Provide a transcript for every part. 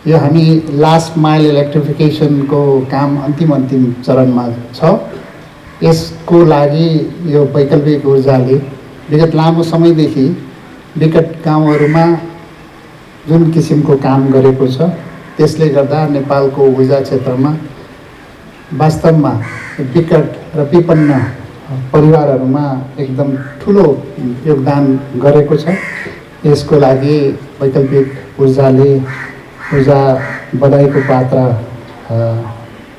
यो हामी last mile इलेक्ट्रिफिकेसनको काम अन्तिम चरणमा छ। यसको लागि यो वैकल्पिक ऊर्जाले विगत लामो समयदेखि विकट गाउँहरूमा जुन किसिमको काम गरेको छ, त्यसले गर्दा नेपालको ऊर्जा क्षेत्रमा वास्तवमा विकट र विपन्न परिवारहरूमा एकदम ठुलो योगदान गरेको छ। यसको लागि वैकल्पिक ऊर्जाले ऊर्जा बधाईको पात्र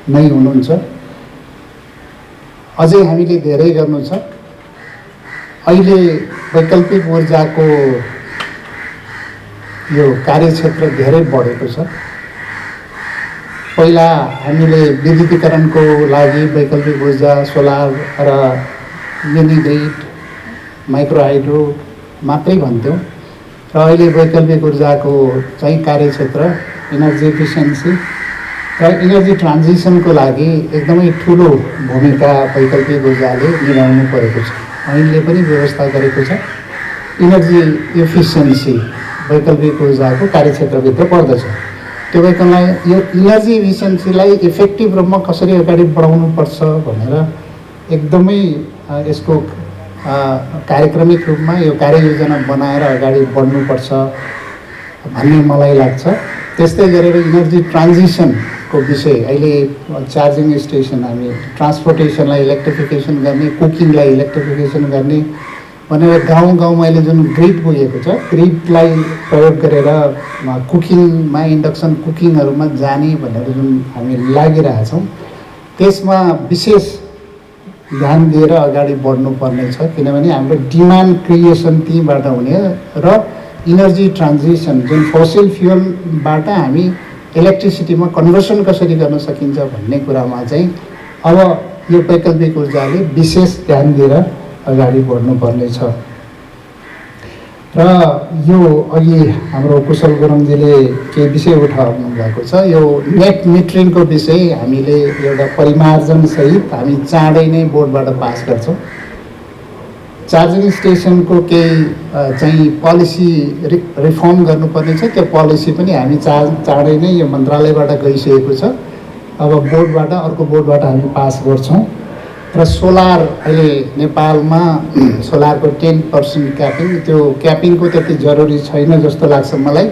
नै हुनुहुन्छ। अझै हामीले धेरै गर्नु छ। अहिले वैकल्पिक ऊर्जाको यो कार्यक्षेत्र धेरै बढेको छ। पहिला हामीले विद्युतीकरणको लागि वैकल्पिक ऊर्जा, सोलर र मिनी ग्रिड, माइक्रो हाइड्रो मात्रै भन्थ्यौँ र अहिले वैकल्पिक ऊर्जाको चाहिँ कार्यक्षेत्र इनर्जी एफिसिएन्सी र इनर्जी ट्रान्जिसनको लागि एकदमै ठुलो भूमिका वैकल्पिक ऊर्जाले निभाउनु परेको छ। ऐनले पनि व्यवस्था गरेको छ। इनर्जी एफिसिएन्सी वैकल्पिक ऊर्जाको कार्यक्षेत्रभित्र पर्दछ। त्यो भएकोलाई यो इनर्जी एफिसिएन्सीलाई इफेक्टिभ रूपमा कसरी अगाडि बढाउनुपर्छ भनेर एकदमै यसको कार्यक्रमिक रूपमा यो कार्ययोजना बनाएर अगाडि बढ्नुपर्छ भन्ने मलाई लाग्छ। त्यस्तै गरेर इनर्जी ट्रान्जिसनको विषय, अहिले चार्जिङ स्टेसन, हामी ट्रान्सपोर्टेसनलाई इलेक्ट्रिफिकेसन गर्ने, कुकिङलाई इलेक्ट्रिफिकेसन गर्ने भनेर गाउँ गाउँमा अहिले जुन ग्रिड पुगेको छ, ग्रिडलाई प्रयोग गरेर कुकिङमा, इन्डक्सन कुकिङहरूमा जाने भनेर जुन हामी लागिरहेछौँ, त्यसमा विशेष ध्यान दिएर अगाडि बढ्नुपर्ने छ। किनभने हाम्रो डिमान्ड क्रिएसन त्यहीँबाट हुने र इनर्जी ट्रान्जिसन जुन फोसिल फ्युलबाट हामी इलेक्ट्रिसिटीमा कन्भर्सन कसरी गर्न सकिन्छ भन्ने कुरामा चाहिँ अब यो वैकल्पिक ऊर्जाले विशेष ध्यान दिएर अगाडि बढ्नुपर्ने छ। र यो अघि हाम्रो कुशल गुरुङजीले केही विषय उठाउनु भएको छ। यो नेट मिटरिङको विषय हामीले एउटा परिमार्जनसहित हामी चाँडै नै बोर्डबाट पास गर्छौँ। चार्जिङ स्टेसनको केही चाहिँ पोलिसी रिफर्म गर्नुपर्ने छ। त्यो पोलिसी पनि हामी चाँडै नै यो मन्त्रालयबाट गइसकेको छ। अब बोर्डबाट, अर्को बोर्डबाट हामी पास गर्छौँ। र सोलर अहिले नेपालमा सोलरको 10% क्यापिङ, त्यो क्यापिङको त्यति जरुरी छैन जस्तो लाग्छ मलाई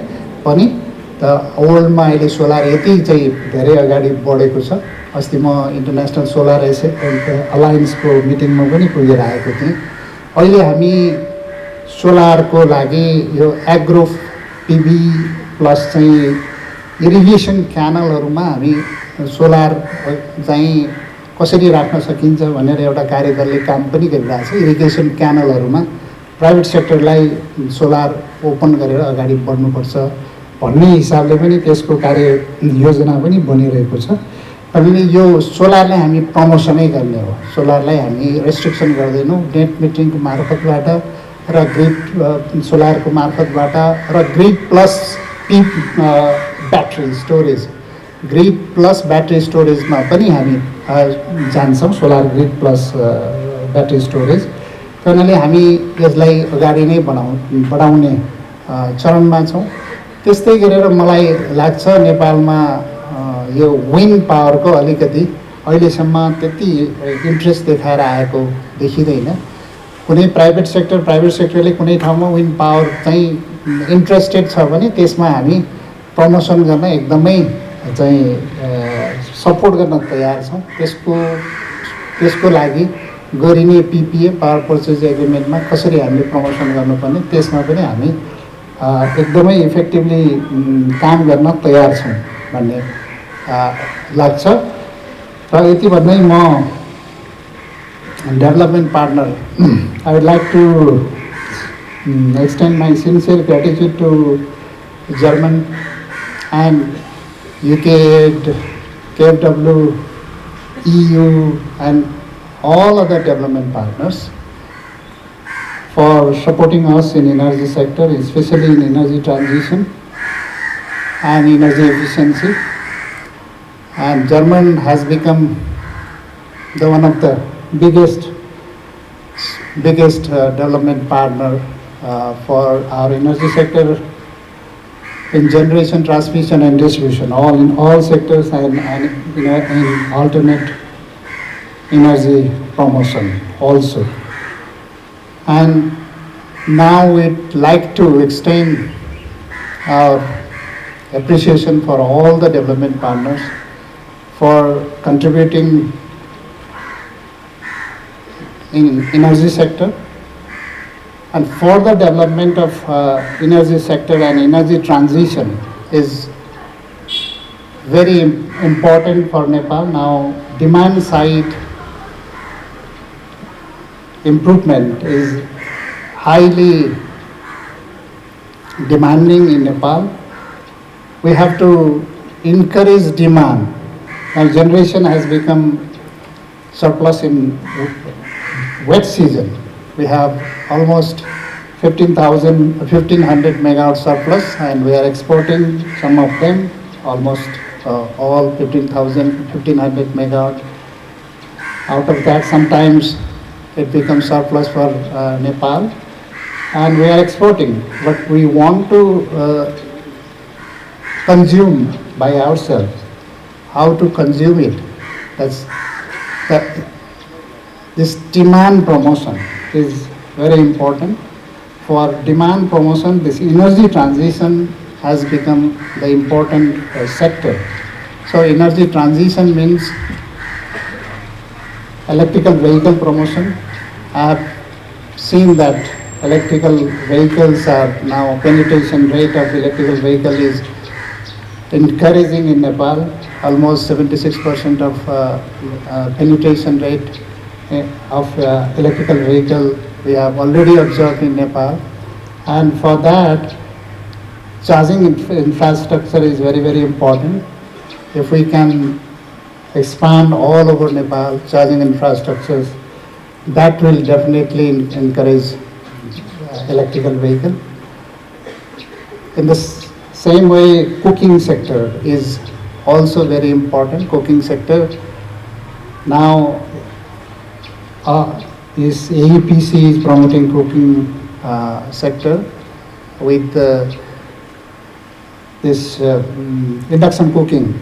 पनि। त वर्ल्डमा अहिले सोलर यति चाहिँ धेरै अगाडि बढेको छ। अस्ति म इन्टरनेसनल सोलर अलायन्सको मिटिङमा पनि पुगेर आएको थिएँ। अहिले हामी सोलरको लागि यो एग्रो पिभी प्लस चाहिँ इरिगेसन क्यानलहरूमा हामी सोलर चाहिँ कसरी राख्न सकिन्छ भनेर एउटा कार्यदलले काम पनि गरिरहेको छ। इरिगेसन क्यानलहरूमा प्राइभेट सेक्टरलाई सोलर ओपन गरेर अगाडि बढ्नुपर्छ भन्ने हिसाबले पनि त्यसको कार्य योजना पनि बनिरहेको छ। हामीले यो सोलरलाई हामी प्रमोसनै गर्ने हो। सोलरलाई हामी रेस्ट्रिक्सन गर्दैनौँ। नेट मिटरिङको मार्फतबाट र ग्रिड सोलरको मार्फतबाट र grid plus battery storage, grid plus battery स्टोरेजमा पनि हामी जान्छौँ। Solar grid plus battery storage गर्नाले हामी यसलाई अगाडि नै बढाउने चरणमा छौँ। त्यस्तै गरेर मलाई लाग्छ नेपालमा यो विन्ड पावरको अलिकति अहिलेसम्म त्यति इन्ट्रेस्ट देखाएर आएको देखिँदैन। कुनै प्राइभेट सेक्टरले कुनै ठाउँमा विन्ड पावर चाहिँ इन्ट्रेस्टेड छ भने त्यसमा हामी प्रमोसन गर्न एकदमै चाहिँ सपोर्ट गर्न तयार छौँ। त्यसको लागि गरिने पिपिए, पावर पर्चेज एग्रिमेन्टमा कसरी हामीले प्रमोसन गर्नुपर्ने, त्यसमा पनि हामी एकदमै इफेक्टिभली काम गर्न तयार छौँ भन्ने लाग्छ। र यति भन्दै म development partner, I would like to extend my sincere gratitude to German and UK, KfW, EU and all other development partners for supporting us in energy sector, especially in energy transition and energy efficiency. And German has become one of the biggest development partner for our energy sector in generation, transmission, and distribution, all in all sectors, and in alternate energy promotion also. And now we'd like to extend our appreciation for all the development partners for contributing in energy sector, and for the development of energy sector and energy transition is very important for Nepal. Now demand side improvement is highly demanding in Nepal. We have to encourage demand. Now generation has become surplus in wet season. We have almost 1500 megawatt surplus, and we are exporting some of them, almost all 1500 megawatt. Out of that, sometimes it becomes surplus for Nepal, and we are exporting. But we want to consume by ourselves. How to consume it? This demand promotion is very important. For demand promotion, this energy transition has become the important sector. So energy transition means electrical vehicle promotion. I have seen that electrical vehicles are now, penetration rate of electrical vehicle is encouraging in Nepal. Almost 76% of penetration rate of electrical vehicle we have already observed in Nepal. And for that, charging infrastructure is very, very important. If we can expand all over Nepal charging infrastructures, that will definitely encourage electrical vehicle. In the same way, cooking sector is also very important. Cooking sector now is AEPC is promoting cooking sector with this induction cooking.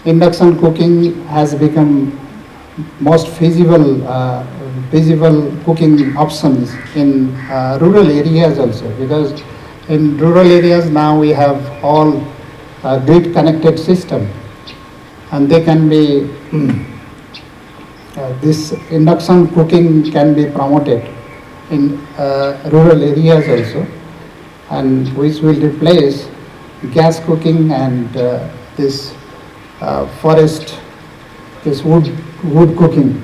Induction cooking has become most feasible cooking options in rural areas also, because in rural areas now we have all grid connected system, and they can be this induction cooking can be promoted in rural areas also, and which will replace gas cooking and this forest, this wood cooking.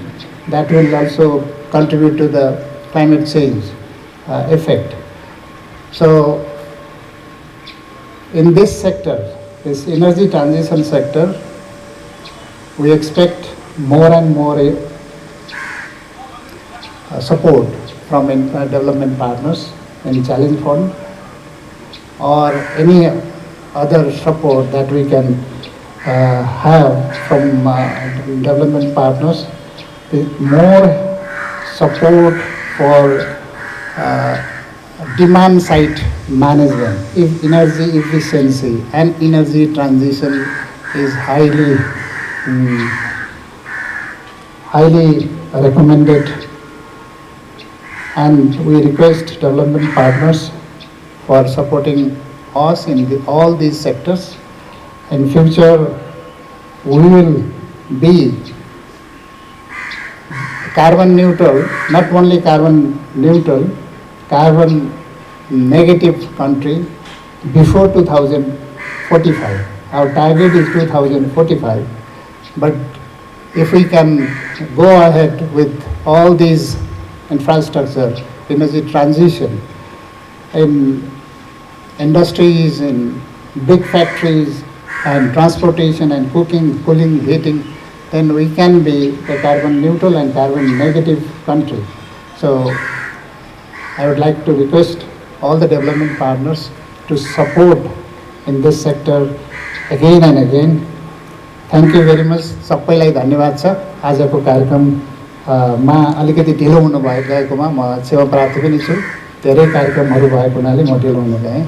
That will also contribute to the climate change effect. So in this sector, this energy transition sector, we expect more and more support from development partners in Challenge Fund or any other support that we can have from development partners. More support for demand side management. If energy efficiency and energy transition is highly recommended, and we request development partners for supporting us in all these sectors. In future, we will be carbon neutral, not only carbon neutral, carbon negative country before 2045. Our target is 2045, but if we can go ahead with all these infrastructure, energy transition in industries, in big factories, and transportation and cooking, cooling, heating, then we can be a carbon neutral and carbon negative country. So I would like to request all the development partners to support in this sector again and again. Thank you very much. सबैलाई धन्यवाद छ। आजको कार्यक्रममा अलिकति ढिलो हुनुभएको गएकोमा म सेवा प्रार्थी पनि छु। धेरै कार्यक्रमहरू भएको हुनाले म ढिलो हुन गएँ।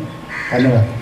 धन्यवाद।